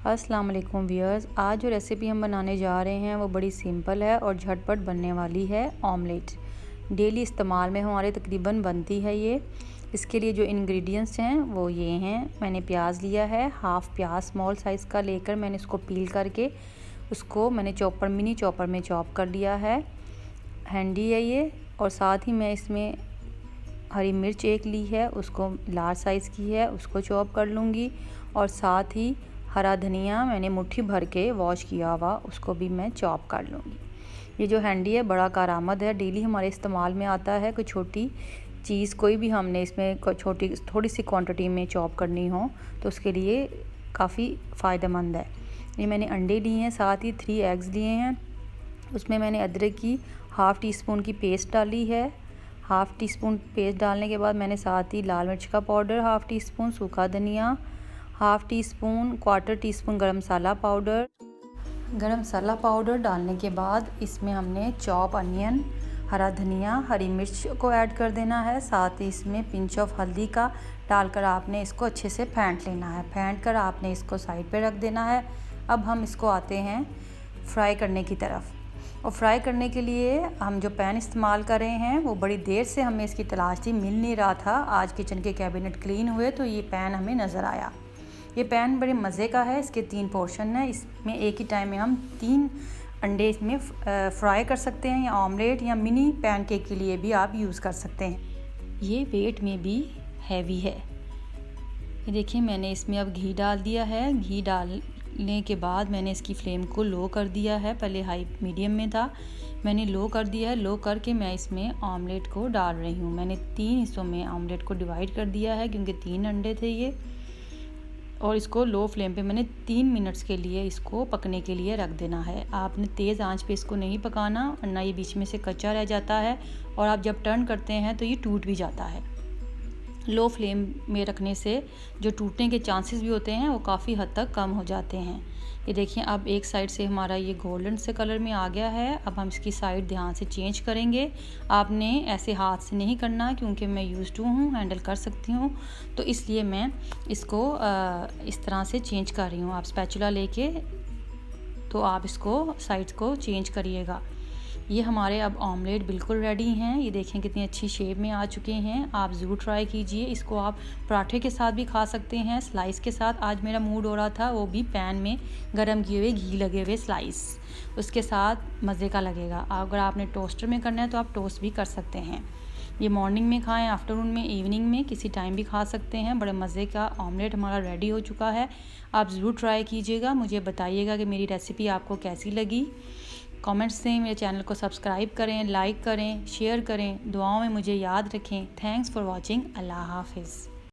अस्सलाम वालेकुम व्यूअर्स, आज जो रेसिपी हम बनाने जा रहे हैं वो बड़ी सिंपल है और झटपट बनने वाली है। ऑमलेट डेली इस्तेमाल में हमारे तकरीबन बनती है ये। इसके लिए जो इंग्रेडिएंट्स हैं वो ये हैं। मैंने प्याज लिया है, हाफ़ प्याज स्मॉल साइज़ का लेकर मैंने इसको पील करके उसको मैंने मिनी चॉपर में चॉप कर लिया है। हैंडी है ये। और साथ ही मैं इसमें हरी मिर्च एक ली है, उसको लार्ज साइज़ की है, उसको चॉप कर लूँगी। और साथ ही हरा धनिया मैंने मुट्ठी भर के वॉश किया हुआ, उसको भी मैं चॉप कर लूँगी। ये जो हैंडी है बड़ा कारआमद है, डेली हमारे इस्तेमाल में आता है। कोई छोटी चीज़ कोई भी हमने इसमें थोड़ी सी क्वांटिटी में चॉप करनी हो तो उसके लिए काफ़ी फ़ायदेमंद है। ये मैंने अंडे लिए हैं, साथ ही 3 एग्स लिए हैं। उसमें मैंने अदरक की हाफ़ टी स्पून की पेस्ट डाली है। हाफ़ टी स्पून पेस्ट डालने के बाद मैंने साथ ही लाल मिर्च का पाउडर हाफ़ टी स्पून, सूखा धनिया half tea spoon, quarter tea spoon गरम मसाला पाउडर डालने के बाद इसमें हमने चॉप अनियन, हरा धनिया, हरी मिर्च को ऐड कर देना है। साथ ही इसमें पिंच ऑफ हल्दी का डालकर आपने इसको अच्छे से फेंट लेना है। फेंट कर आपने इसको साइड पे रख देना है। अब हम इसको आते हैं फ्राई करने की तरफ। और फ्राई करने के लिए हम जो पैन इस्तेमाल कर रहे हैं वो बड़ी देर से हमें इसकी तलाश थी, मिल नहीं रहा था। आज किचन के कैबिनेट क्लीन हुए तो ये पैन हमें नज़र आया। ये पैन बड़े मज़े का है। इसके 3 पोर्शन है। इसमें एक ही टाइम में हम 3 अंडे इसमें फ्राई कर सकते हैं, या ऑमलेट या मिनी पैनकेक के लिए भी आप यूज़ कर सकते हैं। ये वेट में भी हैवी है। ये देखिए मैंने इसमें अब घी डाल दिया है। घी डालने के बाद मैंने इसकी फ्लेम को लो कर दिया है। पहले हाई मीडियम में था, मैंने लो कर दिया है। लो करके मैं इसमें ऑमलेट को डाल रही हूँ। मैंने 3 हिस्सों में ऑमलेट को डिवाइड कर दिया है क्योंकि 3 अंडे थे ये। और इसको लो फ्लेम पे मैंने 3 मिनट्स के लिए इसको पकने के लिए रख देना है। आपने तेज़ आंच पे इसको नहीं पकाना वरना ये बीच में से कच्चा रह जाता है और आप जब टर्न करते हैं तो ये टूट भी जाता है। लो फ्लेम में रखने से जो टूटने के चांसेस भी होते हैं वो काफ़ी हद तक कम हो जाते हैं। ये देखिए अब एक साइड से हमारा ये गोल्डन से कलर में आ गया है। अब हम इसकी साइड ध्यान से चेंज करेंगे। आपने ऐसे हाथ से नहीं करना क्योंकि मैं यूज्ड टू हूँ, हैंडल कर सकती हूँ, तो इसलिए मैं इसको इस तरह से चेंज कर रही हूँ। आप स्पैचुला लेके तो आप इसको साइड्स को चेंज करिएगा। ये हमारे अब ऑमलेट बिल्कुल रेडी हैं। ये देखें कितनी अच्छी शेप में आ चुके हैं। आप ज़रूर ट्राई कीजिए। इसको आप पराठे के साथ भी खा सकते हैं, स्लाइस के साथ। आज मेरा मूड हो रहा था वो भी पैन में गरम किए हुए घी लगे हुए स्लाइस, उसके साथ मज़े का लगेगा। अगर आपने टोस्टर में करना है तो आप टोस्ट भी कर सकते हैं। ये मॉर्निंग में खाएं, आफ्टरनून में, इवनिंग में, किसी टाइम भी खा सकते हैं। बड़े मज़े का ऑमलेट हमारा रेडी हो चुका है। आप ज़रूर ट्राई कीजिएगा। मुझे बताइएगा कि मेरी रेसिपी आपको कैसी लगी। कमेंट्स दें, मेरे चैनल को सब्सक्राइब करें, लाइक करें, शेयर करें, दुआओं में मुझे याद रखें। Thanks for watching. अल्लाह हाफिज़।